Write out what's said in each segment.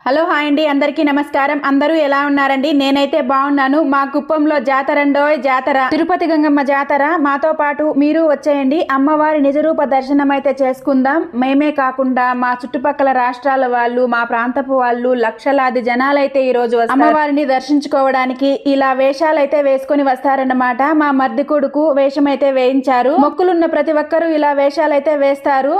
Hello hi అండి, అందరికీ నమస్కారం. అందరూ ఎలా ఉన్నారండి? నేనైతే బాగున్నాను. మా కుప్పంలో జాతర తిరుపతి గంగమ్మ జాతర. మాతో పాటు మీరు వచ్చేయండి. అమ్మవారి నిజరూప దర్శనం అయితే చేసుకుందాం. మేమే కాకుండా మా చుట్టుపక్కల రాష్ట్రాల వాళ్ళు, మా ప్రాంతపు వాళ్ళు, లక్షలాది జనాలైతే ఈ రోజు అమ్మవారిని దర్శించుకోవడానికి ఇలా వేషాలైతే వేసుకొని వస్తారన్నమాట. మా మర్ది కొడుకు వేషం అయితే వేయించారు. మొక్కులున్న ప్రతి ఒక్కరూ ఇలా వేషాలైతే వేస్తారు.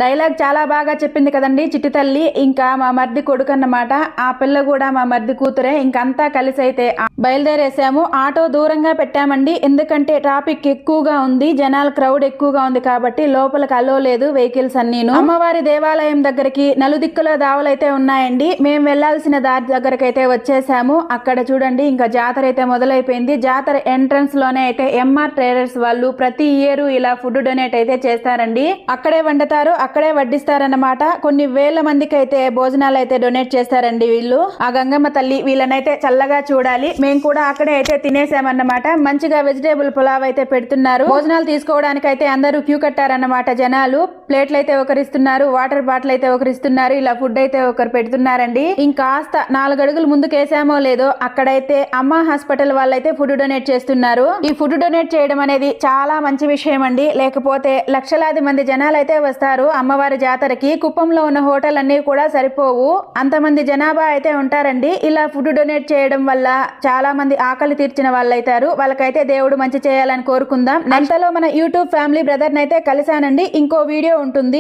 డైలాగ్ చాలా బాగా చెప్పింది కదండి చిట్టి తల్లి. ఇంకా మా మర్ది కొడుకు అన్నమాట. ఆ పిల్ల కూడా మా మర్ది కూతురే. ఇంకంతా కలిసి అయితే బయలుదేరేసాము. ఆటో దూరంగా పెట్టామండి, ఎందుకంటే ట్రాఫిక్ ఎక్కువగా ఉంది, జనాల క్రౌడ్ ఎక్కువగా ఉంది కాబట్టి లోపలికి అలో లేదు వెహికల్స్ అన్నీను. అమ్మవారి దేవాలయం దగ్గరికి నలుదిక్కుల దావలైతే ఉన్నాయండి. మేము వెళ్లాల్సిన దారి దగ్గరకు అయితే వచ్చేసాము. అక్కడ చూడండి, ఇంకా జాతర అయితే మొదలైపోయింది. జాతర ఎంట్రన్స్ లోనే అయితే ఎంఆర్ ట్రేడర్స్ వాళ్ళు ప్రతి ఇయర్ ఇలా ఫుడ్ డొనేట్ అయితే చేస్తారండి. అక్కడే వండుతారు, అక్కడే వడ్డిస్తారన్నమాట. కొన్ని వేల మందికి అయితే భోజనాలు అయితే డొనేట్ చేస్తారండి వీళ్ళు. ఆ గంగమ్మ తల్లి వీళ్ళనైతే చల్లగా చూడాలి. మేము కూడా అక్కడే అయితే తినేసామన్నమాట. మంచిగా వెజిటేబుల్ పులావ్ అయితే పెడుతున్నారు. భోజనాలు తీసుకోవడానికి అయితే అందరూ క్యూ కట్టారన్నమాట జనాలు. ప్లేట్లు అయితే ఒకరిస్తున్నారు, వాటర్ బాటిల్ అయితే ఒకరిస్తున్నారు, ఇలా ఫుడ్ అయితే ఒకరు పెడుతున్నారండి. ఇంకాస్త 4 అడుగులు ముందుకేసామో లేదో అక్కడైతే అమ్మ హాస్పిటల్ వాళ్ళైతే ఫుడ్ డొనేట్ చేస్తున్నారు. ఈ ఫుడ్ డొనేట్ చేయడం అనేది చాలా మంచి విషయం అండి. లేకపోతే లక్షలాది మంది జనాలు అయితే వస్తారు అమ్మవారి జాతరకి. కుప్పంలో ఉన్న హోటల్ అన్ని కూడా సరిపోవు, అంతమంది జనాభా అయితే ఉంటారండి. ఇలా ఫుడ్ డొనేట్ చేయడం వల్ల చాలా మంది ఆకలి తీర్చిన వాళ్ళు అవుతారు. వాళ్ళకైతే దేవుడు మంచి చేయాలని కోరుకుందాం. అంతలో మన యూట్యూబ్ ఫ్యామిలీ బ్రదర్ నైతే కలిసానండి. ఇంకో వీడియో ఉంటుంది.